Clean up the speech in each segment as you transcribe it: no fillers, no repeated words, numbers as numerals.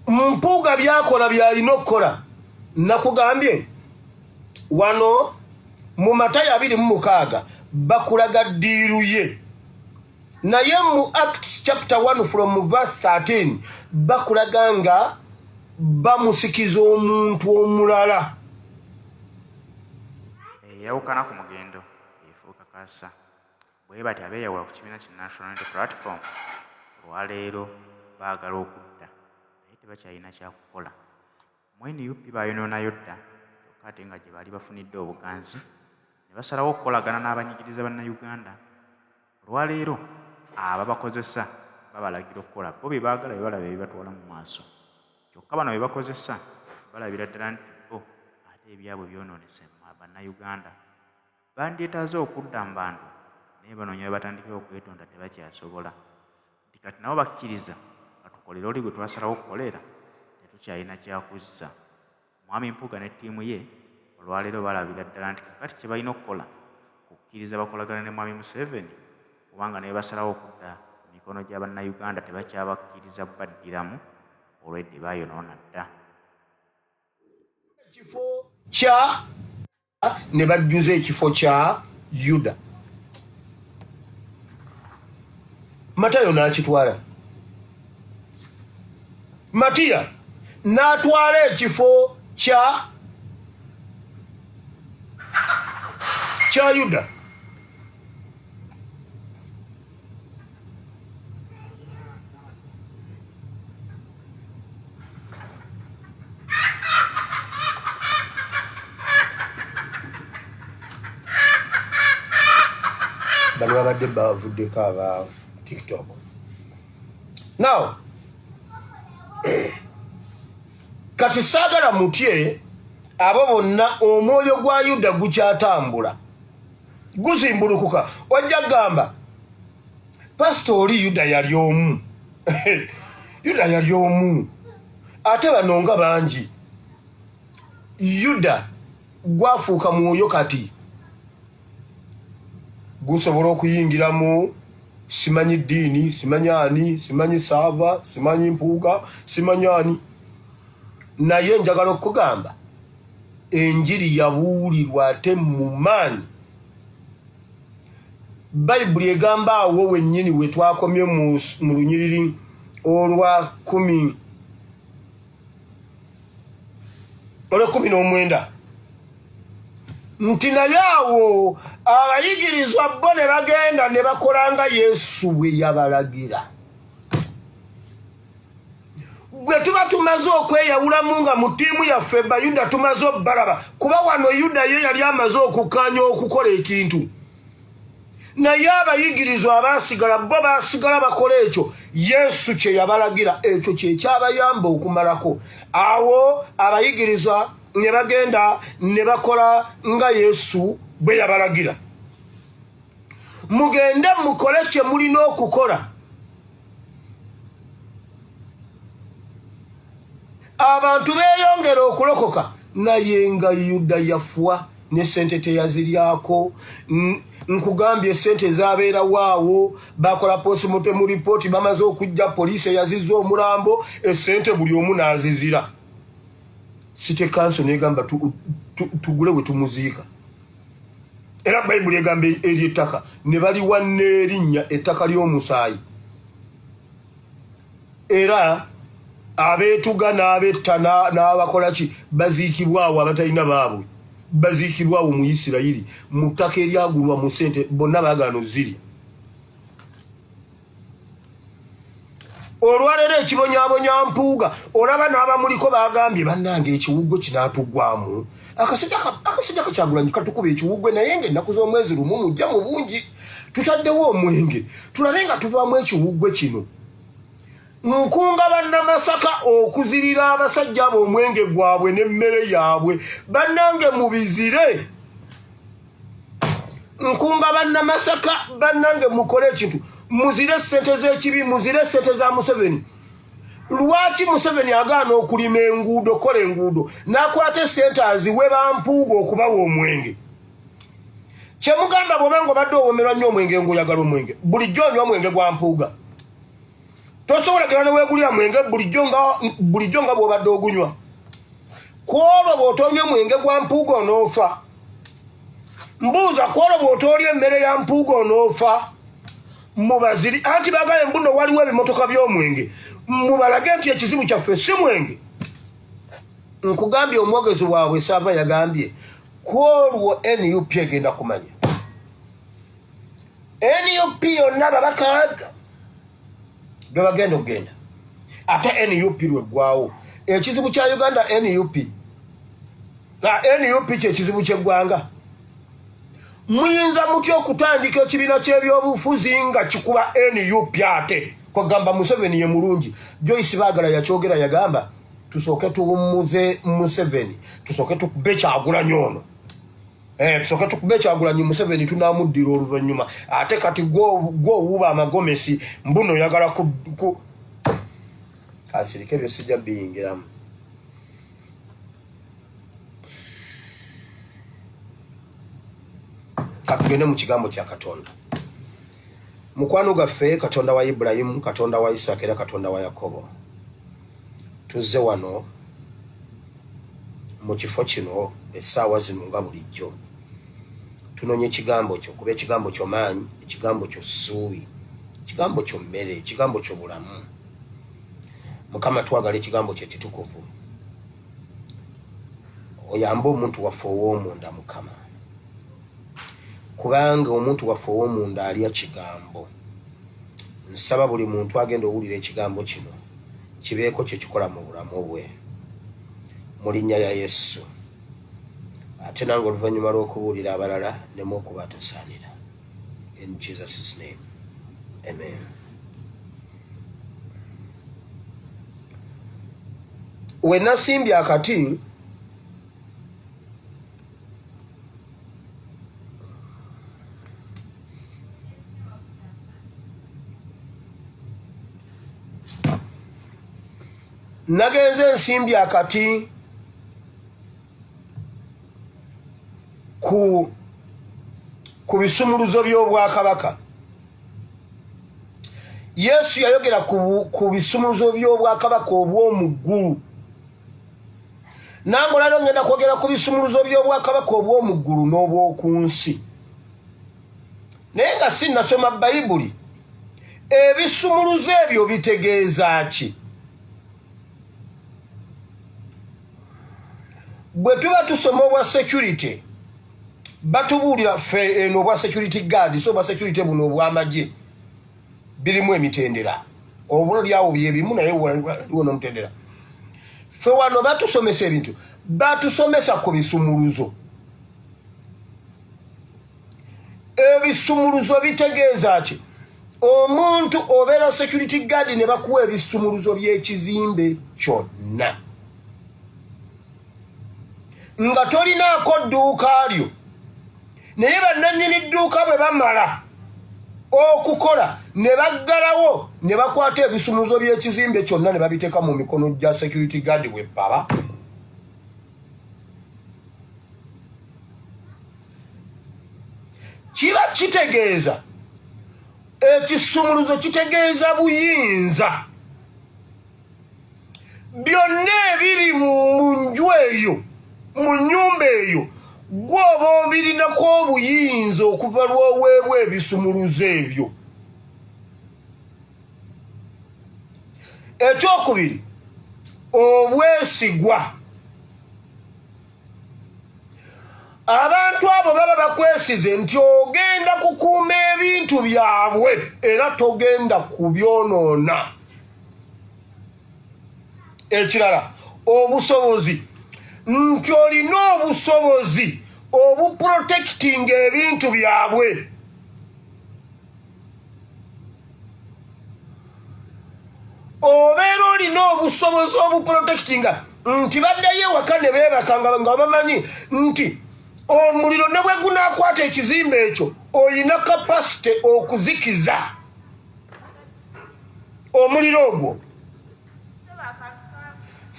Mpuuga byakola byalina okukola. Nakugambye wano mu Matayo 26 bakulaga ddiiru ye. Naye mu Acts chapter 1 from verse 13 bakulaga nga bamusikiza omuntu omulala. Yawukana ku mugendo efuuka kasa. Bwe bati abeeyawula ku kibiina ki National Unity Platform olwaleero baagala okudda naye tebakyalina kyakukola. Mu NUP baayonoonayo dda kyokka ate nga gye baali bafunidde obuganzi ne basalawo okukolagana n'abanyigiriza bannayuganda. Olwaleero ababakozesa babalagira okukola bo bye baagala bye balaba ebibatwala mu maaso. Kyokka bano bye bakozesa balabira ddala nti bo ate ebyabwe byonoonese bannayuganda. Bandyetaaze okudda mu bantu naye banoonya bwe batandikira okwetonda tebakyasobola. Nti kati nabo bakkiriza batukolera oli gwe twasalawo okukolera tetukyalina kyakuzza. Mwami Mpuuga ne ttiimu ye olwaleero balabira ddala nti kakati kye balina okukola kukkiriza bakolagana ne Mwami Museveni kubanga naye basalawo okudda mu mikono gya bannayuganda tebakyabakkiriza baddiramu olwedde baayonoona dda. Ekifo kya ne bajjuza ekifo kya Yuda. Matayo n'akitwala. Matiya n'atwala ekifo kya Yuda. Bano babadde bavuddeko aba TikTok. Now, kati saagala mutye abo bonna omwoyo gwa Yuda gukyatambula. Guzimbulukuka. Wajja gamba Pastori Yuda yali omu. Yuda yali omu. Ate bano nga bangi. Yuda gwafuuka mwoyo kati. Gusobola okuyingiramu simanyi ddiini, simanyi ani, simanyi saava, simanyi Mpuuga, simanyi ani. Naye njagala okugamba enjiri yabuulirwa ate mu maanyi. Bayibuli egamba awo wennyini we twakomye mu lunyiriri olwa 19 nti naye awo abayigirizwa bo ne bagenda ne bakola nga Yesu bwe yabalagira. Bwe tuba tumaze okweyawulamu nga mu ttiimu yaffe Bayuda tumaze obbalaba kuba wano Yuda ye yali amaze okukkaanya okukola ekintu. Naye abayigirizwa abaasigala bo baasigala bakola ekyo Yesu kye yabalagira, ekyo kye kyabayamba okumalako. Awo abayigirizwa ne bagenda ne bakola nga Yesu bwe yabalagira. Mugende mukole kye mulina okukola. Abantu beeyongera okulokoka naye nga Yuda yafuwa ne sente teyaziryako. Nkugambye sente zabeera waawo bakola postmortem report bamaze okujja poliisi yazizza omulambo esente buli omu n'azizira. City Council negamba tugule we tumuziika. Era Bayibuli egamba eri ettaka ne baliwa n'erinnya ettaka ly'omusaayi. Era abeetuga n'abetta n'abakola ki baziikibwawo abatalina baabwe. Baziikibwawo mu Isirayiri mu ttaka eryagulwa mu ssente bonna baagaana ozirya. Olwaleero ekibonyabonya Mpuuga olaba n'abamuliko bagambye bannange ekiwuggwe kinaatugwamu. Akasajja Kyagulanyi katukuba ekiwuggwe naye ng'ennaku z'omwezi lumu mujja mu bungi tutaddewo omwenge tulabe nga tuvaamu ekiwuggwe kino. Nkunga bannamasaka okuzirira abasajja abo omwenge gwabwe n'emmere yaabwe bannange mubizire. Nkunga bannamasaka bannange mukole ekintu muzire ssente z'ekibi muzire ssente za Museveni. Lwaki Museveni agaana okulima enguudo kola enguudo n'akwata essente aziwe Bampuuga okubawa omwenge? Kyemugamba bw'oba ng'obadde owomerwa nnyo omwenge ng'oyagala omwenge bulijjo onywa omwenge gwa Mpuuga. tosobola gana wegulira mwenge bulijjo nga bw'obadde ogunywa kwolwo bw'otoonywa omwenge gwa mpuuga onoofa mbuuza kwolwo bw'otoolya emmere ya mpuuga onoofa mubaziri anti bagaye mbuno waliwo ebimotoka by'omwenge mubalage nti ekizibu kyaffe si mwenge nkugambye omwogezi waabwe Sava yagambye kwolwo NUP egenda kumanya NUP yonna babakaaga bwe bagenda okugenda ate NUP lweggwawo ekizibu kya Uganda NUP NUP kyekizibu ky'eggwanga muyinza mutya okutandika ekibiina ky'ebyobufuzi nga kikuba NUP ate kwagamba Museveni ye mulungi Joyce Baagala yakyogera yagamba tusooke tuwummuze Museveni tusooke tukube Kyagulanyi ono tusooke tukube Kyagulanyi Museveni tunaamuddira oluvannyuma ate kati gw'owuuba amagomesi mbuno oyagala kasirika ebyo sijja biyingiramu katugende mu kigambo kya Katonda mukwano gaffe Katonda wa Ibulayimu Katonda wa Isaaka era Katonda wa Yakobo tuzze wano mu kifo kino essaawa zino nga bulijjo tunonye ekigambo kyo kuba ekigambo kyo maanyi ekigambo kyo ssuubi ekigambo kyo mmere ekigambo kyo bulamu Mukama twagala ekigambo kye kitukuvu oyambe omuntu waffe ow'omunda Mukama kubanga omuntu waffe ow'omunda alya kigambo nsaba buli muntu agenda owulira ekigambo kino kibeeko kye kikola mu bulamu bwe mu linnya lya Yesu ate nange oluvannyuma lw'okubuulira abalala nemu okuba tosaanira in Jesus' name amen. We nasimbye akati nagenze nsimbye akati ku bisumuluzo by'obwakabaka Yesu yayogera ku bisumuluzo by'obwakabaka obw'omu ggulu nange olalo ngenda kwogera ku bisumuluzo by'obwakabaka obw'omu ggulu n'obw'oku nsi naye nga sinnasoma Bayibuli ebisumuluzo ebyo bitegeeza ki bwe tuba tusoma obwa security batubuulira ffe eno obwa security guard so obwa security buno obw'amagye birimu emitendera obuloli awo byebimu naye waliwo n'omutendera ffe wano batusomesa ebintu batusomesa ku bisumuluzo ebisumuluzo bitegeeza ki omuntu obeera security guard ne bakuwa ebisumuluzo by'ekizimbe kyonna nga tolinaako dduuka lyo naye bannannyini dduuka bwe bamala okukola ne baggalawo ne bakwata ebisumuluzo by'ekizimbe kyonna ne babiteeka mu mikono gya security guard bwe baba kiba kitegeeza ekisumuluzo kitegeeza buyinza byonna ebiri mu nju eyo mu nnyumba eyo gw'oba obirinako obuyinza okuva lw'oweebwa ebisumuluzo ebyo. Ekyokubiri, obwesigwa. Abantu abo baba bakwesize nti ogenda kukuuma ebintu byabwe era togenda kubyonoona. Ekirala, obusobozi. Nti olina obusobozi obuprotecting ebintu byabwe. Obeera olina obusobozi obuprotectinga nti baddayo ewaka ne beebakanga nga bamanyi nti omuliro ne bwe gunaakwata ekizimbe ekyo olina kapasite okuzikiza omuliro ogwo.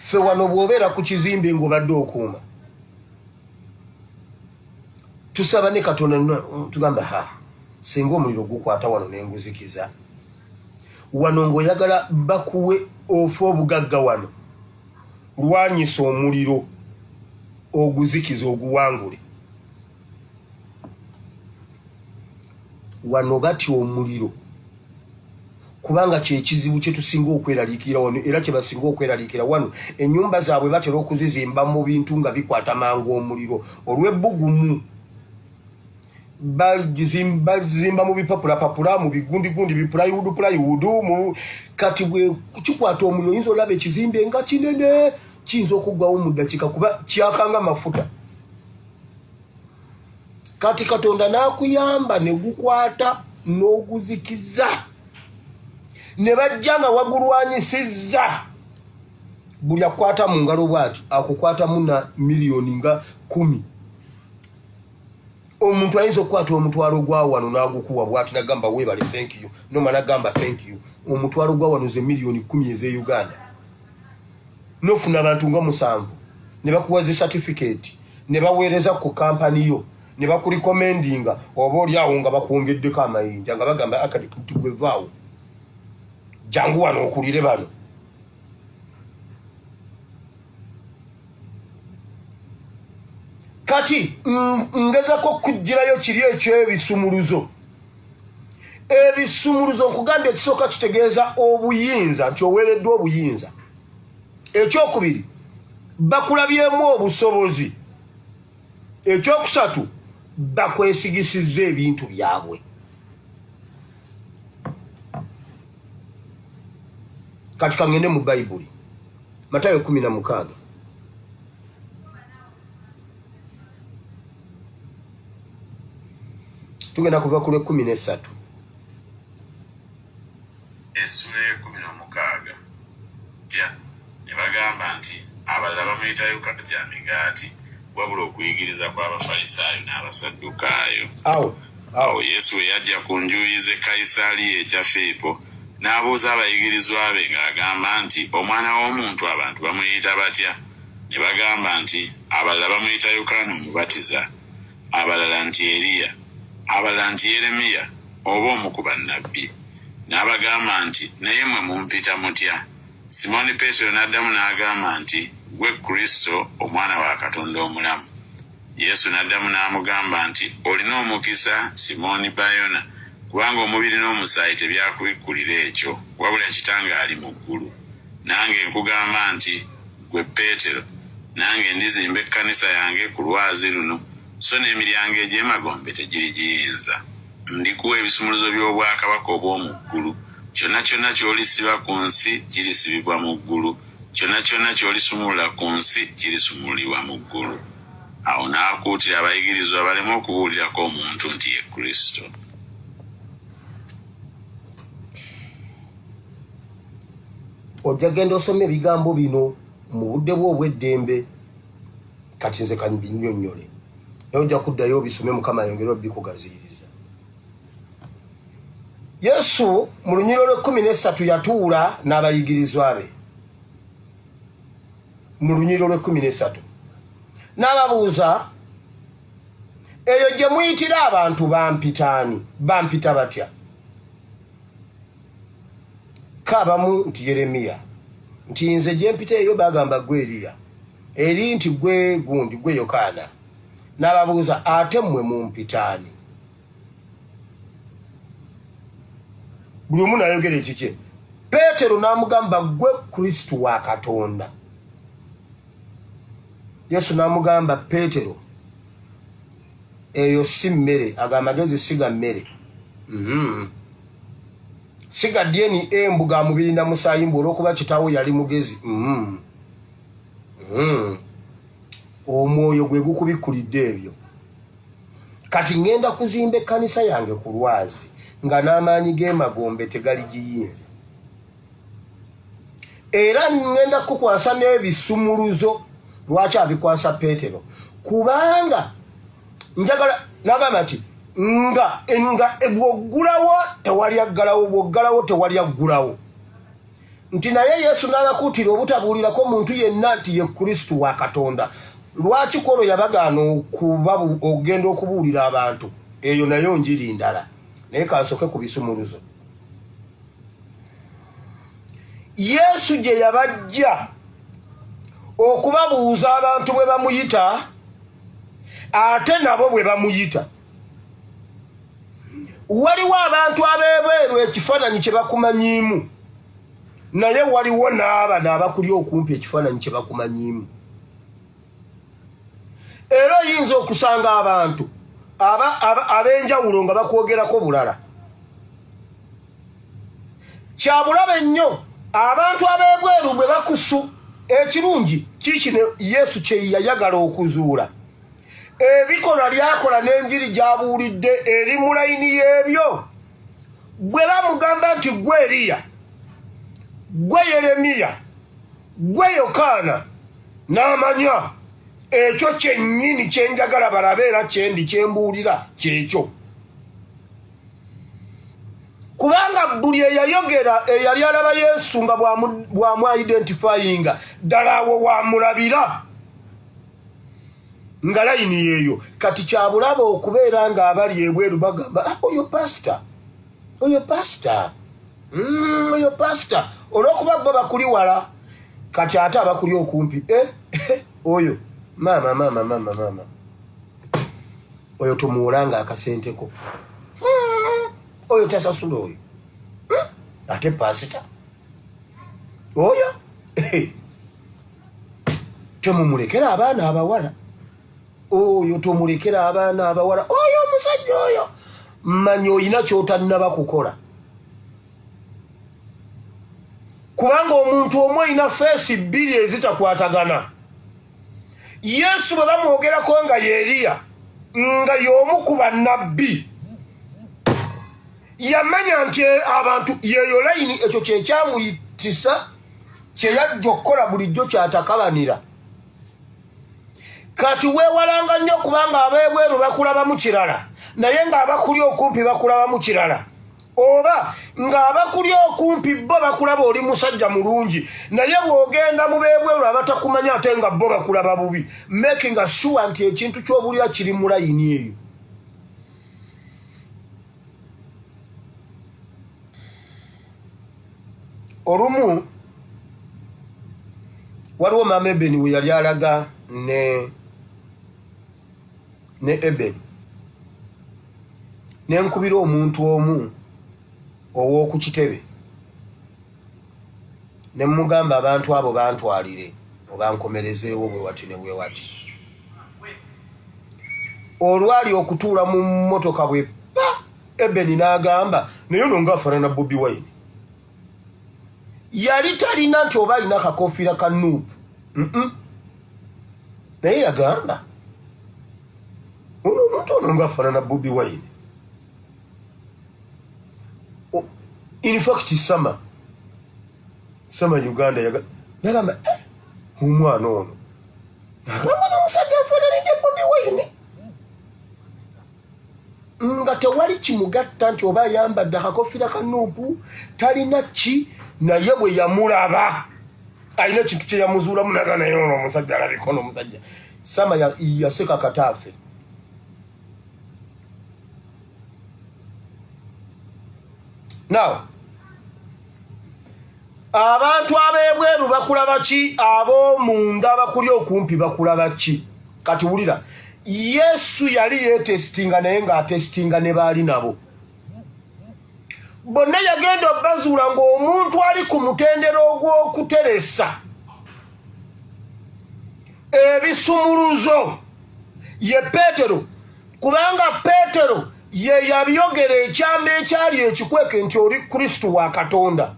Ffe wano bw'obeera ku kizimbe ng'obadde okuuma tusaba ne Katonda tugamba singa omuliro gukwata wano ne nguzikiza wano ng'oyagala bakuwe ofa obugagga wano lwanyisa omuliro oguzikiza oguwangule wano batya omuliro kubanga kyekizibu kye tusinga okweraliikira wano era kye basinga okweraliikira wano ennyumba zaabwe batera okuzizimba mu bintu nga bikwata mangu omuliro olw'ebbugumu bazimba mu bipapulapapula mu bigundigundi bipulayiwudu kati bwe kikwata omuliro oyinza olaba ekizimbe nga kinene kiyinza okuggwawo mu ddakiika kuba kyakanga mafuta kati Katonda n'akuyamba ne gukwata n'oguzikiza ne bajja nga wagulwanyisizza buli akwata mu ngalo bw'ati akukwatamu na miliyoni nga 10 omuntu ayinza okukwata omutwalo gwa wano n'agukuwa bw'ati nagamba weebale thank you noma nagamba thank you omutwalo gwa wano ze miliyoni 10 ez'e Uganda n'ofuna abantu nga 7 ne bakuwa zi certificate ne baweereza ku kampani yo ne bakulikomendinga oba oli awo nga bakwongeddeko amayinja nga bagamba akadikiti gwevaawo jangu wano okulire bano kati ngezako okugirayo kiri eky'ebisumuluzo ebisumuluzo nkugambye ekisooka kitegeeza obuyinza nti oweereddwa obuyinza ekyokubiri bakulabyemu obusobozi ekyokusatu bakwesigisizza ebintu byabwe kati kangende mu Bayibuli Matayo 16 tugenda kuva ku 13 Esula 16 tya ne bagamba nti abalala bamuyita Yukatya migaati wabula okuyigiriza kw'Abafalisaayo n'Abasaddukaayo. Awo Yesu we yajja ku njuyi z'e Kayisaliya ekya Filipo n'abuuza abayigirizwa be ng'agamba nti omwana w'omuntu abantu bamuyita batya? Ne bagamba nti abalala bamuyita Yokaana Omubatiza, abalala nti Eriya, abalala nti Yeremiya oba omu ku bannabbi. N'abagamba nti naye mmwe mumpita mutya? Simooni Peetero n'addamu n'agamba nti gwe Kristo omwana wa Katonda omulamu. Yesu n'addamu n'amugamba nti olina omukisa Simooni Bayona kubanga omubiri n'omusaayi tebyakubikkulira ekyo wabula Kitange ali mu ggulu. Nange nkugamba nti gwe Peetero nange ndizimba ekkanisa yange ku lwazi luno so n'emiryango egy'emagombe tegirigiyinza. Ndikuwa ebisumuluzo by'obwakabaka obw'omu ggulu. Kyonna kyonna ky'olisiba ku nsi kirisibibwa mu ggulu, kyonna kyonna ky'olisumulula ku nsi kirisumulibwa mu ggulu. Awo n'akuutira abayigirizwa baleme okubuulirako omuntu nti ye Kristo. Ojja genda osome ebigambo bino mu budde bwo obw'eddembe kati nze kanibinnyonnyole naye ojja kuddayo obisome Mukama ayongere obikugaziyiriza. Yesu mu lunyiro lw'13 yatuula n'abayigirizwa be mu lunyiro lw'13 n'ababuuza eyo gye muyitira abantu bampitaani bampita batya? Kaabamu nti Yeremiya, nti nze gye mpita eyo bagamba gwe Eriya, eri nti gwe gundi gwe Yokaana. N'ababuuza ate mmwe mumpitaani? Buli omu n'ayogera ekikye. Peetero n'amugamba gwe Kristo wa Katonda. Yesu n'amugamba Peetero eyo si mmere, agamba magezi siga mmere. Siga dyeni embu ga mubiri na musaayi mbu olw'okuba kitaawo yali mugezi. Omwoyo gwe gukubikkulidde ebyo. Kati ngenda kuzimba ekkanisa yange ku lwazi nga n'amaanyi g'emagombe tegaligiyinza. Era ngenda kukwasa n'ebisumuluzo. Lwaki abikwasa Peetero? Kubanga njagala n'agamba nti nga bw'oggulawo tewali aggalawo, bw'oggalawo tewali aggulawo. Nti naye Yesu n'abakuutira obutabuulirako muntu yenna nti ye Kristo wa Katonda. Lwaki kwolwo yabagaana okugenda okubuulira abantu? Eyo nayo njiri ndala. Naye kansooke ku bisumuluzo. Yesu gye yabajja okubabuuza abantu bwe bamuyita ate nabo bwe bamuyita. Waliwo abantu abeebweru ekifaananyi kye bakumanyiimu, naye waliwo n'abano abakuli okumpi ekifaananyi kye bakumanyiimu. Era oyinza okusanga abantu ab'enjawulo nga bakwogerako bulala. Kyabulabe nnyo abantu abeebweru bwe bakusu. Ekirungi kiikino Yesu kye yayagala okuzuula. Ebikolwa lyakola n'enjiri gy'abuulidde eri mu layini y'ebyo. Gwe bamugamba nti gwe Eriya, gwe Yeremiya, gwe Yokaana, n'amanya ekyo kyennyini kye njagala balabe era kye mbuulira kyekyo. Kubanga buli eyayogera eyali alaba Yesu nga bw'amu-identifyinga ddala awo wamulabira nga layini yeeyo. Kati kyabulaba okubeera nga abali ebweru bagamba oyo pasita, oyo pasita, oyo pasita, olw'okuba bo bakuli wala. Kati ate abakuli okumpi oyo maama oyo tumuwolanga akasenteko, oyo tasasula oyo ate pasita oyo temumulekera abaana abawala, oyo tomulekera abaana abawala, oyo omusajja oyo manya oyina ky'otannaba kukola. Kubanga omuntu omu olina feesi bbiri ezitakwatagana. Yesu bwe bamwogerako nga ye Eriya nga y'omu ku bannabbi, yamanya nti abantu yeeyo layini, ekyo kye kyamuyitisa kye yajja okukola bulijjo kyatakabanira. Kati weewalanga nnyo kubanga abeebweru bakulabamu kirala, naye ng'abakuli okumpi bakulabamu kirala. Oba ng'abakuli okumpi bo bakulaba oli musajja mulungi, naye bw'ogenda mu beebweru abatakumanya ate nga bo bakulaba bubi, making sure nti ekintu ky'obulya kiri mu layini eyo. Olumu waliwo maama Ebeni we yali alaga ne Ebeni, nenkubira omuntu omu ow'oku kitebe, ne mugamba abantu abo bantwalire obankomerezeewo bwe wati ne bwe wati. Olwali okutuula mu mmotoka bwe pa, Ebeni n'agamba naye ono ng'afaanana Bobi Wine. Yali talina nti oba alina akakofiira ka Nuupu, naye yagamba ono omuntu ono ng'afaanana Bobi Wine. In fact Sama Uganda yagamba omwana ono agamba n'omusajja afaananidde Bobi Wine, nga tewali kimugatta nti oba ayambadde akakofiira ka Nuupu talina ki, naye bwe yamulaba alina kintu kye yamuzuulamu naga naye ono omusajja alabika ono omusajja. Sama yaseka kataafe. Now abantu abeebweru bakulaba ki, ab'omunda bakuli okumpi bakulaba ki? Kati wulira, Yesu yali yeetesitinga naye ng'atesitinga ne baali nabo. Bonna yagenda obbazuula ng'omuntu ali ku mutendera ogw'okuteresa ebisumuluzo ye Peetero, kubanga Peetero ye yabyogera ekyama ekyali ekikweke nti oli Kristo wa Katonda.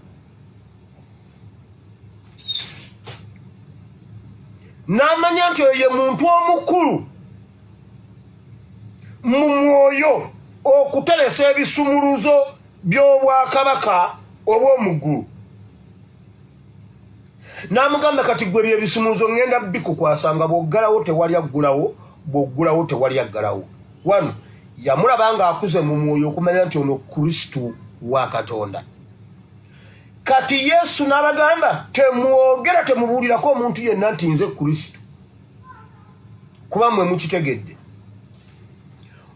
N'amanya nti ye muntu omukulu mu mwoyo okuteresa ebisumuluzo by'obwakabaka obw'omuggulu. N'amugamba kati gwe by'ebisumuluzo ngenda bikukwasanga bw'oggalawo tewali aggulawo, bw'oggulawo tewali aggalawo. Wano yamulaba ng'akuze mu mwoyo okumanya nti ono Kristo wa Katonda. Kati Yesu n'abagamba temwogera temubuulirako omuntu yenna nti nze Kristo, kuba mmwe mukitegedde.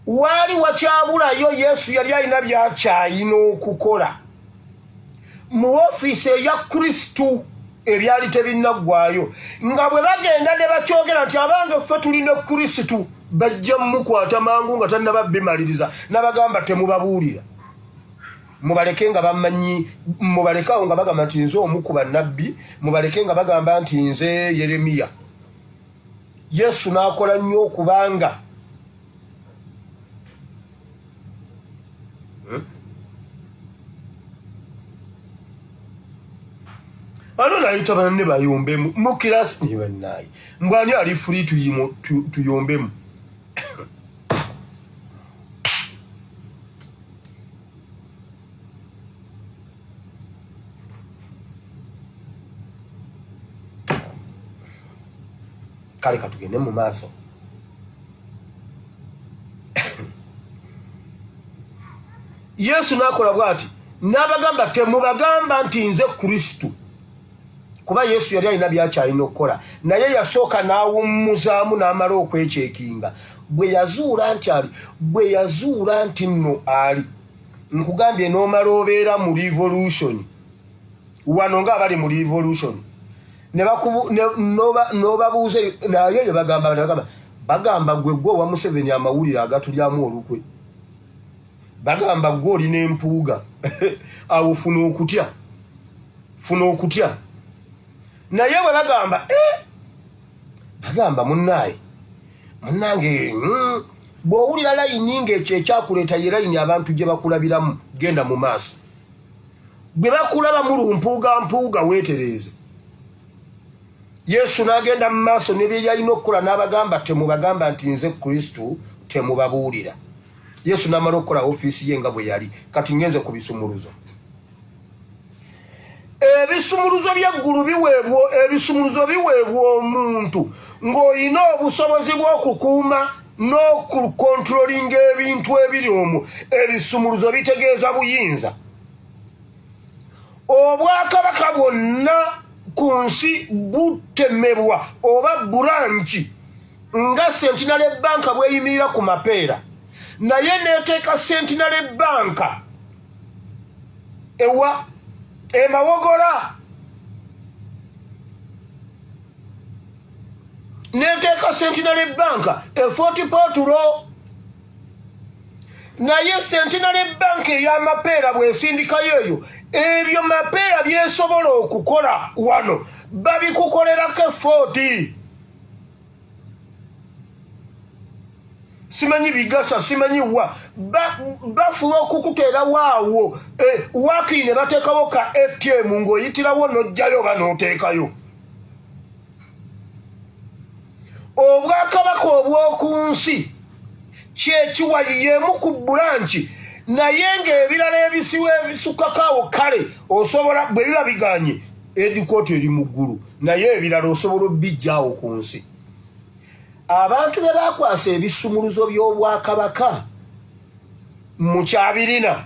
Waali wakyabulayo Yesu yali alina byakyayina okukola mu ofiisi eya Kristu ebyali tebinnaggwayo nga bwe bagenda ne bakyogera nti abange ffe tulina Kristu bajja mukwata mangu nga tannaba bimaliriza n'abagamba temubabuulira mubaleke nga bamanyi mubalekawo nga bagamba nti nze omu ku bannabbi mubaleke nga bagamba nti nze Yeremiya. Yesu n'akola nnyo okubanga ano nayita banne bayombemu mu kirasi ne bannaye mbwani ali free tuyombemu kale katugende mu maaso. Yesu n'akola bw'ati n'abagamba temubagamba nti nze Kristu kuba Yesu yali alina byakyalina okukola naye yasooka n'awummuzaamu n'amala okwekyekinga bwe yazuula nti nno ali nkugambye n'omala obeera mu revolution wano ng'abali mu revolution n'obabuuza naye bagamba gwe owa Museveni amawulire agatulyamu olukwe bagamba gwe olina empuuga awo funa okutya naye bwe bagamba munnange bw'owulira layini ng'ekyo ekyakuleeta ye layini abantu gye bakulabiramu genda mu maaso bwe bakulaba mulu mpuuga weetereeze. Yesu n'agenda mu maaso ne bye yalina okukola n'abagamba temubagamba nti nze Kristu temubabuulira. Yesu n'amala okukola ofiisi ye nga bwe yali. Kati ngenze ku bisumuluzo. Ebisumuluzo by'eggulu biweebwa omuntu ng'olina obusobozi bw'okukuuma n'okukontrolinga ebintu ebiri omwo. Ebisumuluzo bitegeeza buyinza. Obwakabaka bwonna ku nsi butemebwa oba buranki nga Centenary Bank bweyimirira ku mapeera naye neteeka Centenary Bank ewa emawogola neteeka Centenary Bank Fort Portal naye Centenary Bank ey'amapeera bwesindikayo eyo ebyo mapeera byesobola okukola wano babikukolerako Fort. Simanyi bigasa simanyi wa bafuba okukuteerawo awo waakiri ne bateekawo ka ATM ng'oyitirawo n'ojjayo oba n'oteekayo. Obwakabaka obw'oku nsi kyekiwayi y'emu ku bulanki naye ng'ebirala ebisiwa ebisukkakaawo kale osobola bwe biba biganye edikooti eri mu ggulu naye ebirala osobola obbijjaawo ku nsi. Abantu be baakwasa ebisumuluzo by'obwakabaka mu kyabirina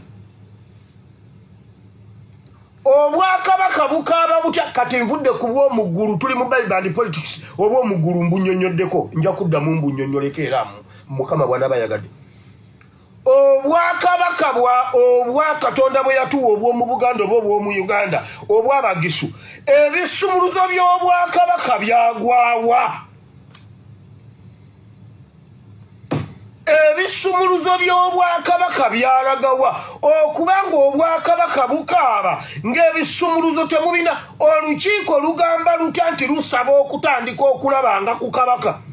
obwakabaka bukaaba butya kati nvudde ku bw'omuggulu tuli mu Bible and politics obw'omuggulu mbunyonyoddeko nja kuddamu mbunyonyoleko era Mukama bw'anaaba yagadde. Obwakabaka obwa Katonda bwe yatuwa obw'omu Buganda oba obw'omu Uganda obw'Abagisu ebisumuluzo by'obwakabaka byagwawa. Ebisumuluzo by'obwakabaka byalagawa okubanga obwakabaka bukaaba ng'ebisumuluzo temubina olukiiko lugamba lutya nti lusaba okutandika okulabanga ku kabaka.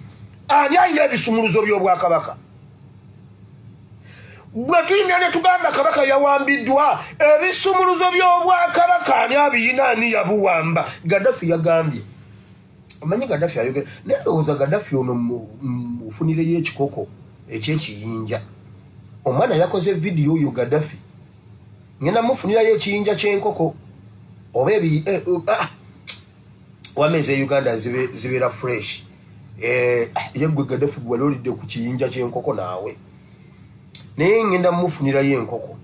Ani alina ebisumuluzo by'obwakabaka? Bwe tuyimya ne tugamba kabaka yawambiddwa ebisumuluzo by'obwakabaka ani abiyina ani yabuwamba? Gaddafi yagambye. Omanyi Gaddafi ayogera naye ndowooza Gaddafi ono mufunireyo ekikoko ekyekiyinja. Omwana yakoze vidiyo oyo Gaddafi ngenda mufunirayo ekiyinja ky'enkoko oba wameze Uganda zibeera fresh. Yeggwe Gaddafi bwe walolidde ku kiyinja ky'enkoko naawe naye ngenda mufunirayo enkoko.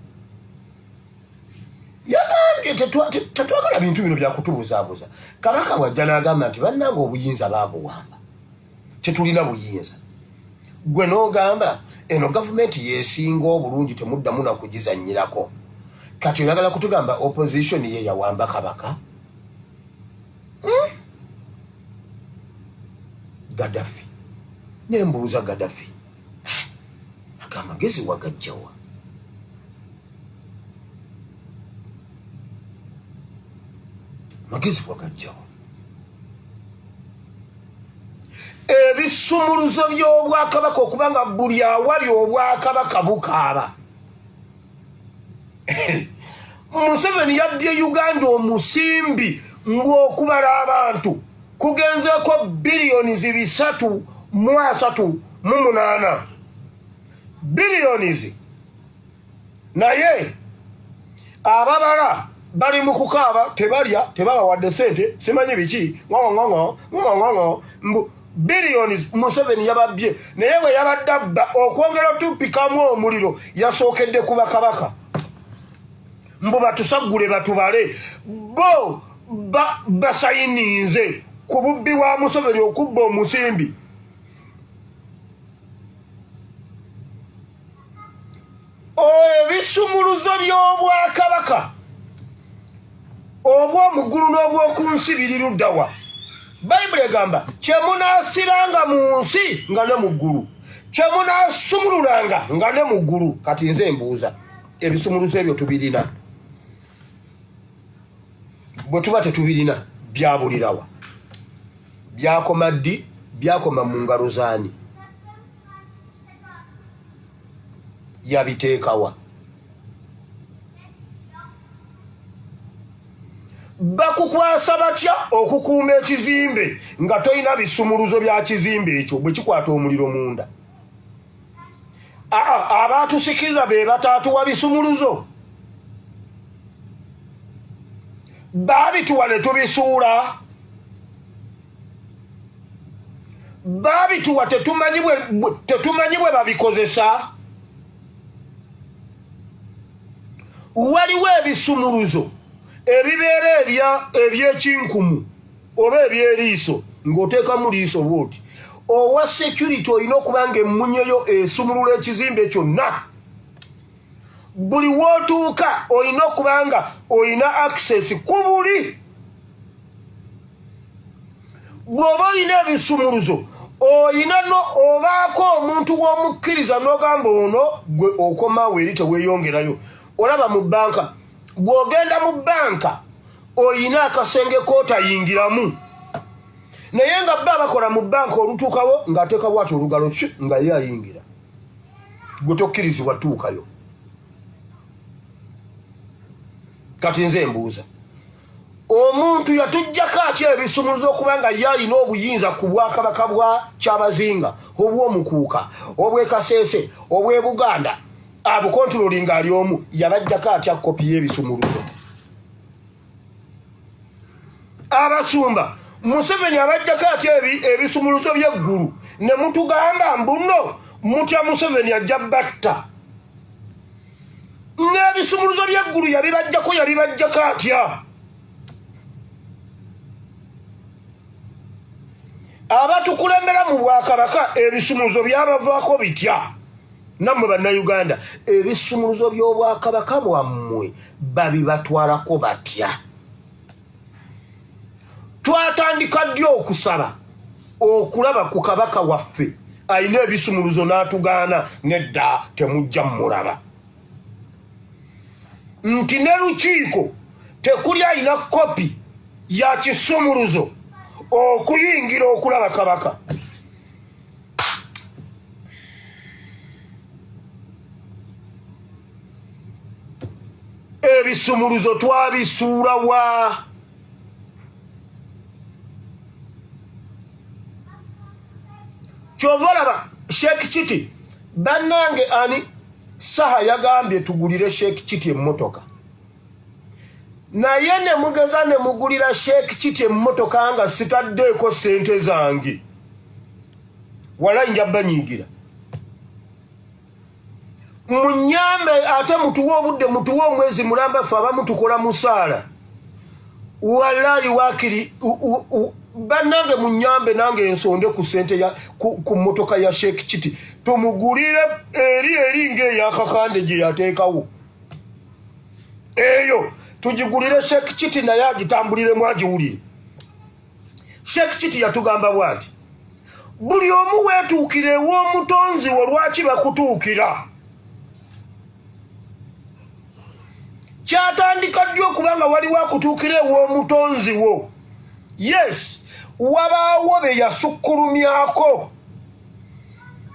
Yagambye tetwagala bintu bino byakutubuzaabuza. Kabaka wajja n'agamba nti bannange obuyinza baabuwamba tetulina buyinza. Gwe n'ogamba eno gavumenti yeesinga obulungi temuddamu na kugizannyirako. kati oyagala kutugamba opposition ye yawamba kabaka? Gaddafi. Nembuuza Gaddafi akamagezi wagajjawa? Magezi wagajjawa? Ebisumuluzo by'obwakabaka okubanga buli awali obwakabaka bukaaba. Museveni yabbye Uganda omusimbi ng'okubala abantu kugenzeko biliyoni 338 biliyoni. Naye ababala bali mu kukaaba, tebalya, tebabawadde sente, simanyi biki, biliyoni Museveni yababbye. Naye bwe yabadde abba okwongera otupikamu omuliro yasookedde ku bakabaka. Mbu batusagule batubale, bo basayininze ku bubbi wa Museveni okubba omusimbi. Ebisumuluzo by'obwakabaka obw'omuggulu n'obw'oku nsi biri ludda wa? Bayibuli egamba kyemunaasiranga mu nsi nga ne mu ggulu, kyemunaasumululanga nga ne mu ggulu. Kati nze mbuuza, ebisumuluzo ebyo tubirina? Bwe tuba tetubirina byabulirawa? Byakoma ddi? Byakoma mu ngalo zaani? Yabiteekawa? Bakukwasa batya okukuuma ekizimbe nga toyina bisumuluzo bya kizimbe ekyo bwe kikwata omuliro munda? Abatusikiza be bataatuwa bisumuluzo, babituwa ne tubisuula, babituwa tetumanyi bwe babikozesa. Waliwo ebisumuluzo ebibeera eby'ekinkumu oba eby'eriiso ng'oteekamu liiso bwoti. Owa security olina okuba nga emmunyeyo esumulula ekizimbe kyonna. Buli wootuuka olina okuba nga olina access ku buli. Bw'oba olina ebisumuluzo olina obaako omuntu w'omukkiriza n'ogamba ono gwe okomaawo eri teweeyongerayo. Olaba mu bbanka, bw'ogenda mu bbanka olina akasenge kootayingiramu, naye nga bba bakola mu bbanka olutuukawo ng'ateeka bwati olugalo ki nga ye ayingira, gwe tokkirizibwa tuukayo. Kati nze mbuuza, omuntu yatuggyako atya ebisumuluzo okuba nga ye alina obuyinza ku bwakabaka bwa Kyabazinga, obw'omukuuka, obw'e Kaseese, obw'e Buganda, abukontroli ng'ali omu? Yabajjako atya kopi y'ebisumuluzo? Abasumba, Museveni abajjako atya ebisumuluzo by'eggulu ne mutugamba mbuno mutya Museveni ajja batta? N'ebisumuluzo by'eggulu yabibajjako atya? Abatukulembera mu bwakabaka ebisumuluzo byabavaako bitya? Nammwe bannayuganda, ebisumuluzo by'obwakabaka bwammwe babibatwalako batya? Twatandika ddi okusaba okulaba ku kabaka waffe alina ebisumuluzo n'atugaana nedda temujja mmulaba, nti ne lukiiko tekuli alina kopi ya kisumuluzo okuyingira okulaba kabaka. Ebisumuluzo twabisuula wa? Kyova olaba Sheikh Chiti bannange ani saha yagambye tugulire Sheikh Chiti emmotoka, naye ne mugeza ne mugulira Sheikh Chiti emmotoka nga sitaddeeko ssente zange, wala nja banyiigira. Munyambe ate mutuwe obudde, mutuwe omwezi mulamba ffe abamu tukola musaala. Wallahi wakiri bannange munyambe nange ensonde ku ssente ku mmotoka ya Sheikh Chiti tumugulire eri ng'eyakakande gye yateekawo. eyo tugigulire Sheikh Chiti naye agitambulire mwagiwulire. Sheikh Chiti yatugamba bwati buli omu weetuukire ew'omutonzi wo lwaki bakutuukira. Kyatandika ddyo okubanga waliwo akutuukira ew'omutonzi wo. Yes, wabaawo be yasukkulumyako.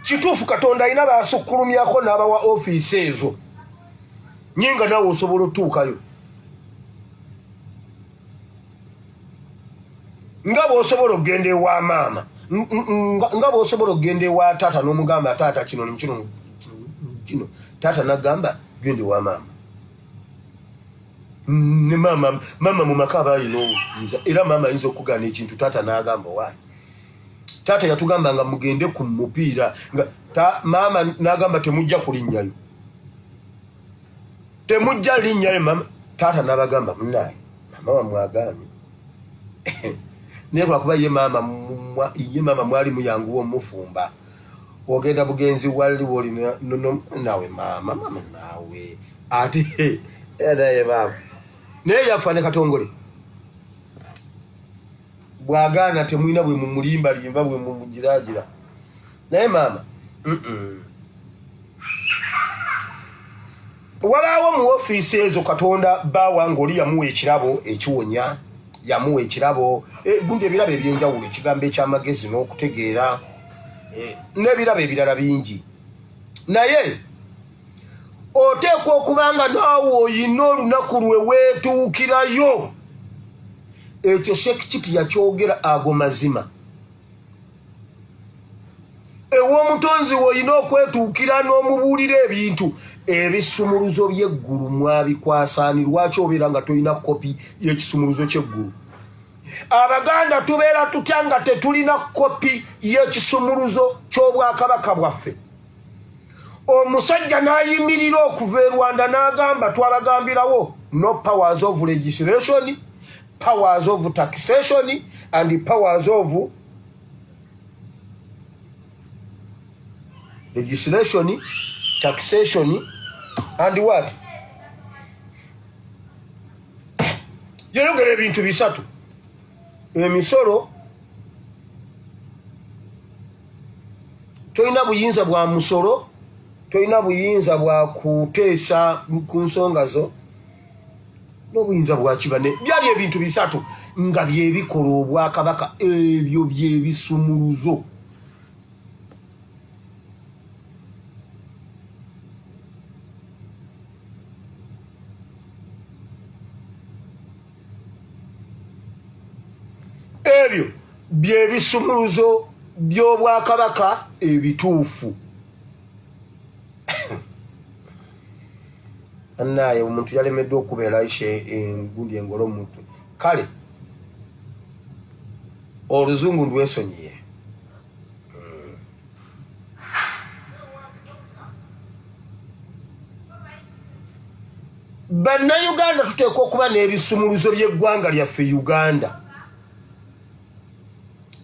Kituufu Katonda alina baasukkulumyako n'abawa ofiisi ezo. Nyinga naawe osobola otuukayo. Nga bw'osobola okugenda ewa maama, nga bw'osobola okugenda ewa taata n'omugamba taata kino taata n'agamba genda ewa maama. Ne maama mu maka aba alina obuyinza era maama ayinza okugaana ekintu taata n'agamba waayi. Taata yatugamba nga mugende ku mupiira nga maama n'agamba temujja kulinnyayo. Temujja linnyayo maama. Taata n'abagamba munnaaye maama wamwagaanye. Naye lwakuba ye maama mwali muyanguwa omufumba. Ogenda bugenzi waliwo nawe maama naawe ate naye maama naye yafa ne Katongole. Bwagaana temwina bwe mumulimbalimba bwe mumugiraagira. Naye maama walaawo mu ofiisi ezo Katonda baawanga oli yamuwa ekirabo ekiwonya, yamuwa ekirabo gundi ebirabo ebyenjawulo, ekigambo ekyamagezi n'okutegeera n'ebirabo ebirala bingi. Naye oteekwa okubanga naawe oyina olunaku lwe weetuukirayo. Ekyo Sheikh Chiti yakyogera ago mazima. Ew'omutonzi woyina okwetuukira n'omubuulira ebintu. Ebisumuluzo by'eggulu mwabikwasaani lwaki obeera nga tolina kopi y'ekisumuluzo ky'eggulu? Abaganda tubeera tutya nga tetulina kopi y'ekisumuluzo ky'obwakabaka bwaffe? Omusajja n'ayimirira okuva e Rwanda n'agamba twabagambirawo no powers of legislation, powers of taxation and powers of legislation, taxation and what? Yayogera ebintu bisatu. Emisolo toyina buyinza bwa musolo, toyina buyinza bwa kuteesa ku nsonga zo, n'obuyinza bwa kibane. Byali ebintu bisatu nga byebikola obwakabaka, ebyo byebisumuluzo. Ebyo byebisumuluzo by'obwakabaka ebituufu. Annaye omuntu yalemeddwa okubeera ishe engundi engolo omuntu. Kale oluzungu ndwesonyiye. Bannayuganda tuteekwa okuba n'ebisumuluzo by'eggwanga lyaffe Uganda.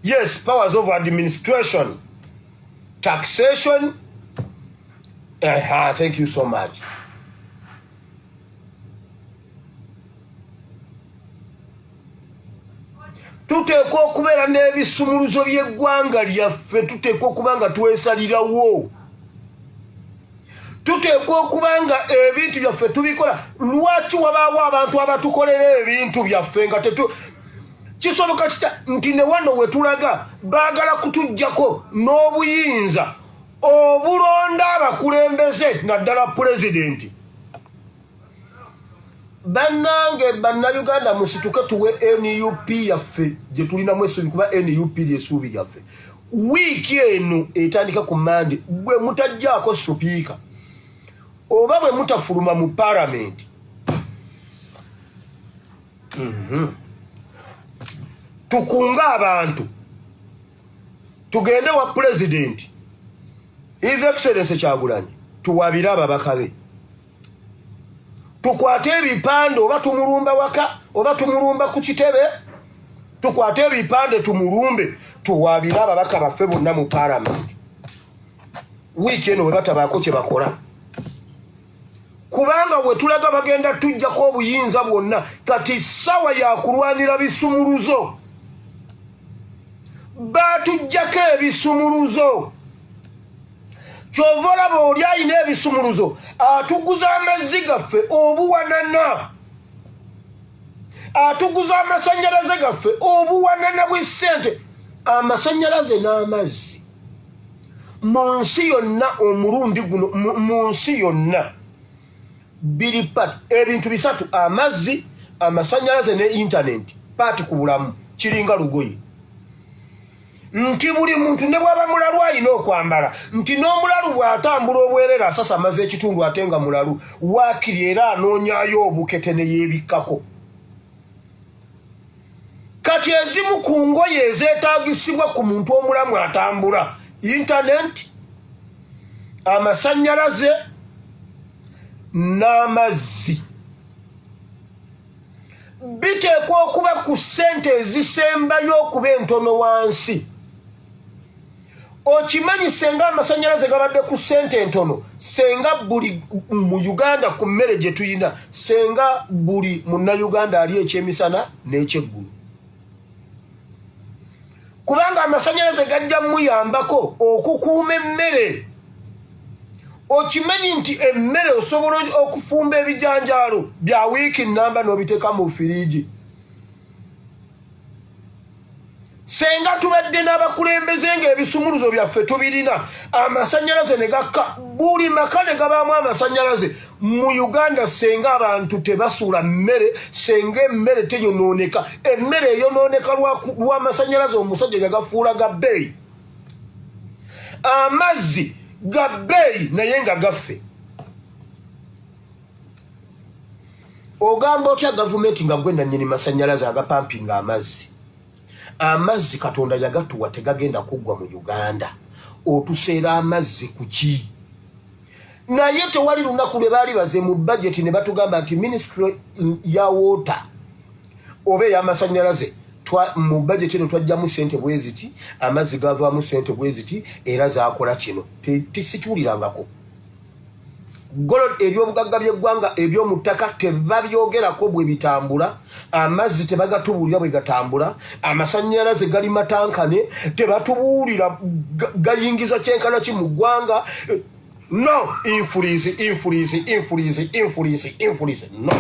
Yes, powers of administration, taxation. Thank you so much. Tuteekwa okubeera n'ebisumuluzo by'eggwanga lyaffe, tuteekwa okuba nga twesalirawo. Tuteekwa okuba nga ebintu byaffe tubikola. Lwaki wabaawo abantu abatukolera ebintu byaffe nga kisoboka nti ne wano we tulaga baagala kutuggyako n'obuyinza obulonda abakulembeze naddala pulezidenti. Bannange bannayuganda musituke tuwe NUP yaffe gye tulinamu essuubi kuba NUP ly'essuubi lyaffe. Wiiki eno etandika ku Mande bwe mutajjaako supiika oba bwe mutafuluma mu palamenti. Tukunga abantu tugende wa pulezidenti His Excellency Kyagulanyi tuwabire ababaka be. Tukwate ebipande oba tumulumba waka oba tumulumba ku kitebe, tukwate ebipande tumulumbe tuwabire ababaka baffe bonna mu palamenti. Wiiki eno bwe batabaako kye bakola kubanga we tulaga bagenda tujjako obuyinza bwonna kati sawa ya kulwanira bisumuluzo batujjako ebisumuluzo kyova olaba oli ayina ebisumuluzo atuguza amazzi gaffe obuwanana atuguza amasanyalaze gaffe obuwanana bw'essente amasanyalaze n'amazzi mu nsi yonna omulundi guno mu nsi yonna biri pat ebintu bisatu amazzi amasanyalaze ne intaneti paati ku bulamu kiringa lugoye nti buli muntu ne bwaba mulalu alina okwambala nti n'omulalu bw'atambula obwerera asasamaza ekitundu ate nga mulalu waakiri era anoonyayo obukete ne yeebikkako kati ezimu ku ngoye ezeetaagisibwa ku muntu omulamu atambula intaneti amasanyalaze n'amazzi biteekwa okuba ku ssente ezisembayo okuba entono wansi okimanyi senga amasanyalaze gabadde ku ssente entono senga buli mu Uganda ku mmere gye tuyina senga buli munnayuganda ali ekyemisana n'ekyeggulu kubanga amasanyalaze gajja muyambako okukuuma emmere okimanyi nti emmere osobola okufumba ebijanjaalo bya wiiki nnamba n'obiteeka mu firiigi senga tubadde n'abakulembeze ng'ebisumuluzo byaffe tubirina amasanyalaze ne gakka buli maka ne gabaamu amasanyalaze mu Uganda senga abantu tebasuula mmere senga emmere teyonooneka emmere eyonooneka lw'amasanyalaze omusajja yagafuula ga bbeeyi amazzi ga bbeeyi naye nga gaffe ogamba otya gavumenti nga gwe nannyini masanyalaze agapampinga amazzi katonda yagatuwa tegagenda kuggwa mu Uganda otuseera amazzi ku ki naye tewali lunaku lwe baali baze mu bajeti ne batugamba nti ministry ya water oba ey'amasanyalaze mu bajeti eno twajjamu ssente bwe ziti amazzi gavaamu ssente bwe ziti era zaakola kino tisituulirangako golo ebyobugagga by'eggwanga eby'omu ttaka tebabyogerako bwe bitambula amazzi tebagatubuulira bwe gatambula amasanyalaze gali matankane tebatubuulira gayingiza kyenkana ki mu ggwanga no influence no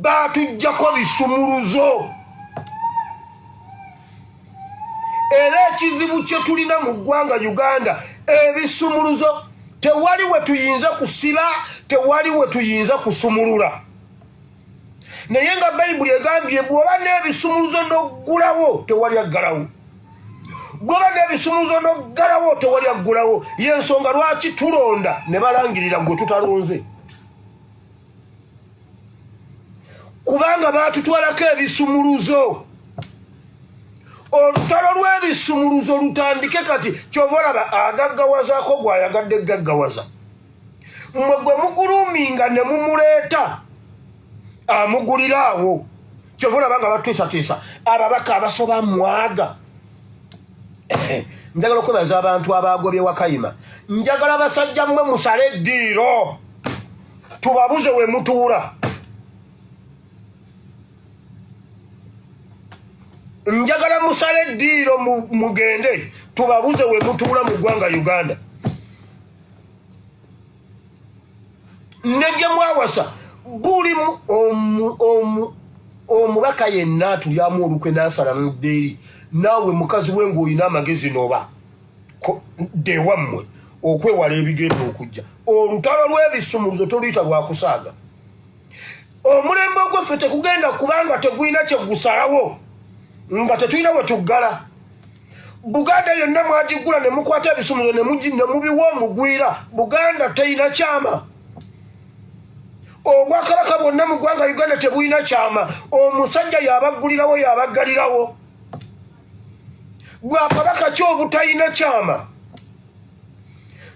batujjako bisumuluzo era ekizibu kye tulina mu ggwanga Uganda ebisumuluzo tewali we tuyinza kusiba tewali we tuyinza kusumulula naye nga bayibuli egambye bw'oba n'ebisumuluzo n'oggulawo tewali aggalawo bw'oba n'ebisumuluzo n'oggalawo tewali aggulawo y'ensonga lwaki tulonda ne balangirira gwe tutalonze kubanga baatutwalako ebisumuluzo olutalo lw'ebisumuluzo lutandike kati kyova olaba agaggawazaako gw'ayagadde gaggawaza mmwe gwe muguluminga ne mumuleeta amuguliraawo kyova olaba nga batiisatiisa ababaka abasoba mwaga njagala okwebaza abantu abaagobye wakayima njagala basajja mmwe musale eddiiro tubabuze we mutuula njagala musale eddiiro mugende tubabuze we mutuula mu ggwanga Uganda nejje mwawasa buli omubaka yenna atulyamu olukwe n'asala n'eddeeri naawe mukazi we ng'olina amagezi n'oba dewammwe okwewala ebigenda okujja olutalo lw'ebisumuluzo toluyita lwakusaaga omulembe ogwaffe tekugenda kubanga tegulina kyegusalawo nga tetulina we tuggala Buganda yonna mwagigula ne mukwata ebisumuluzo ne mubiwa omugwira Buganda teyina kyama obwakabaka bwonna mu ggwanga Uganda tebulina kyama omusajja yabaggulirawo yabaggalirawo bwakabaka ki obutalina kyama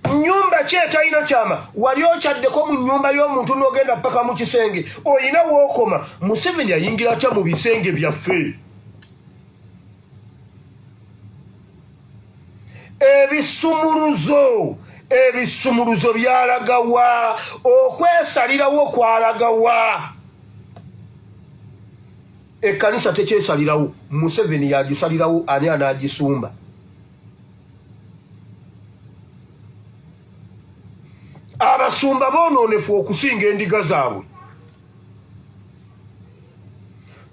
nnyumba ki etalina kyama wali okyaddeko mu nnyumba y'omuntu n'ogenda paka mu kisenge olina wookoma Museveni ayingira atya mu bisenge byaffe ebisumuluzo ebisumuluzo byalagawa okwesalirawo kwalagawa ekkanisa tekyesalirawo Museveni yagisalirawo ani anagisumba abasumba bonoonefu okusinga endiga zaabwe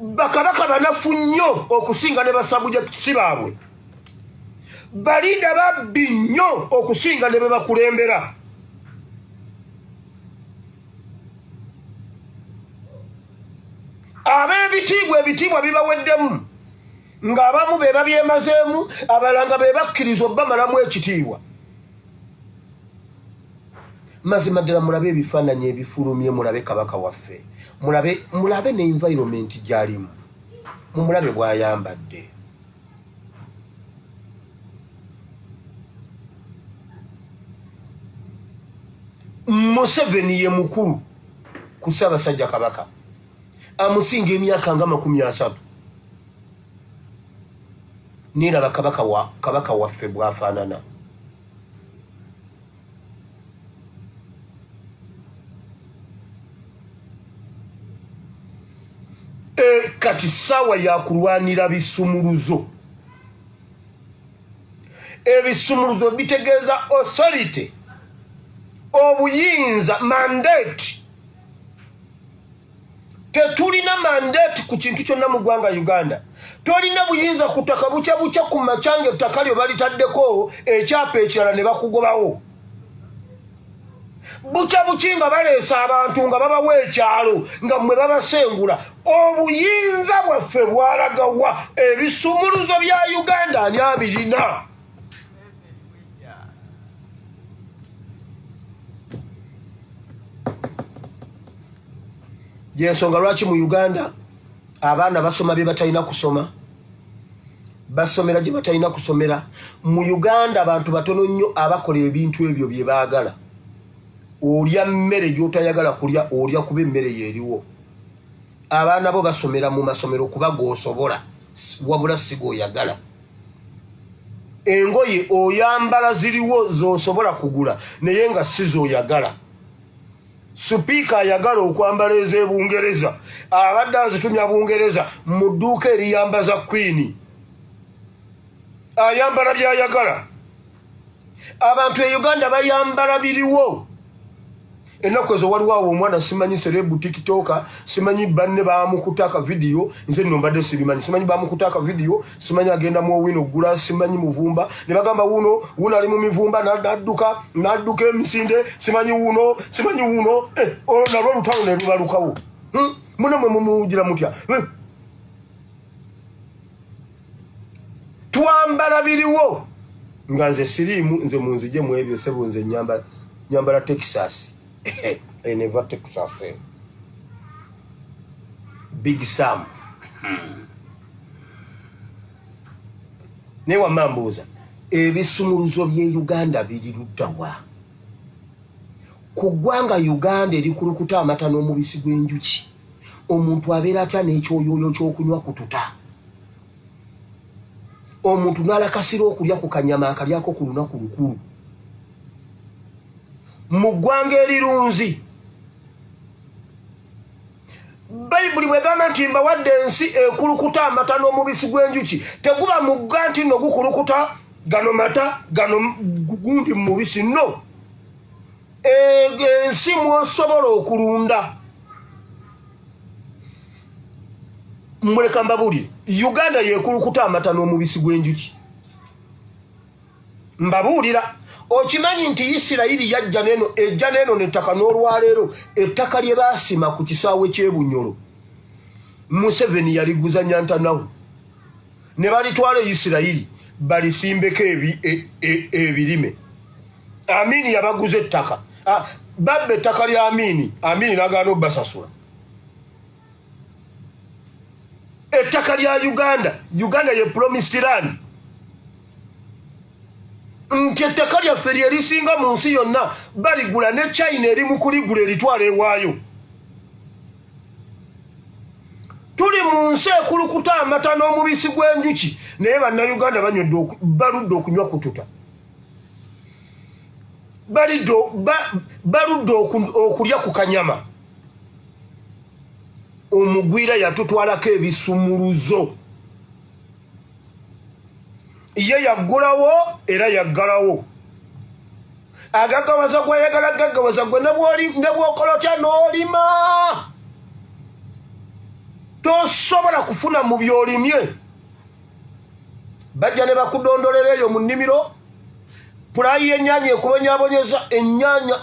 bakabaka banafu nnyo okusinga ne basabujjakisi baabwe balinda babbi nnyo okusinga ne be bakulembera ebitiibwa bibaweddemu ng'abamu be babyemazeemu abalanga be bakkiriza obbamalamu ekitiibwa mazima ddala mulabe ebifaananyi ebifulumye mulabe kabaka waffe mulabe ne environment gy'alimu mumulabe bw'ayambadde Museveni ye mukulu ku Ssaabasajja Kabaka amusinga emyaka nga 30 niraba kabaka waffe bw'afaanana kati ssaawa yakulwanira bisumuluzo ebisumuluzo bitegeeza authority obuyinza mandate tetulina mandate ku kintu kyonna mu ggwanga Uganda tolina buyinza ku ttaka bucya ku macanga ettaka lyo balitaddeko ekyapa ekirala ne bakugobawo bucya nga baleesa abantu nga babawa ekyalo nga mmwe babasengula obuyinza bwaffe bwalagawa ebisumuluzo bya Uganda ani abirina yensonga lwaki mu Uganda abaana basoma bye batalina kusoma basomera gye batalina kusomera mu Uganda abantu batono nnyo abakola ebintu ebyo bye baagala olya mmere gy'otayagala kulya olya kuba emmere yeeriwo abaana bo basomera mu masomero kuba g'osobola wabula si g'oyagala engoye oyambala ziriwo z'osobola kugula naye nga si z'oyagala Supiika ayagala okwambala ez'Ebungereza abadde azitumya Bungereza mu dduuka eriyambaza Queen ayambala by'ayagala abantu e Uganda bayambala biriwo ennaku ezo waliwo awo omwana simanyi serebu tiktoka simanyi banne bamukutaka video nze nno mbadde sibimanyi simanyi bamukutaka video simanyi agenda mu Owino gula simanyi muvumba ne bagamba wuno ali mu mivumba nadduka emisinde simanyi wuno nalwo lutalo ne lubalukawo mune mwe mumuwugira mutya twambala biriwo nga nze siriimu nze munzije mu ebyo sebo nze nyambala Texas I never Texas Big Sam ne wamambuuza ebisumuluzo by'e Uganda biri luddawa ku ggwanga Uganda erikulukuta amata n'omubisi gw'enjuki omuntu abeera atya n'ekyoyoyo ky'okunywa kututa omuntu n'alakasira okulya ku kanyama akalyako ku lunaku lukulu mu ggwanga erirunzi Bayibuli bwegamba nti mbawadde ensi ekulukuta amata n'omubisi gw'enjuki teguba mugga nti nno gukulukuta gano mata gano gundi mubisi no ensi mwosobola okulunda muleka mbabulire Uganda yekulukuta amata n'omubisi gw'enjuki mbabuulira okimanyi nti Isirayiri yajja n'eno n'ettaka n'olwaleero ettaka lye baasima ku kisaawe ky'Ebunyolo Museveni yaliguza Nyantanawu ne balitwala Isirayiri balisimbeko ebirime Amini yabaguza ettaka babba ettaka lya Amini n'agaana obbasasula ettaka lya Uganda ye promised land nti ettaka lyaffe lye lisinga mu nsi yonna baligula ne China eri mu kuligula eritwala ewaayo tuli mu nsi ekulukuta amata n'omubisi gw'enjuki naye bannayuganda baludde okunywa kututa baludde okulya ku kanyama. Omugwira yatutwalako ebisumuluzo. Ye yaggulawo era yaggalawo. Agaggawaza gweyagala gaggawaza gwe ne bw'okolotya n'olima. Tosobola kufuna mu by'olimye. Bajja ne bakudondolera eyo mu nnimiro. Pulayi y'ennyaanya ekubonyaabonyeza ennyaanya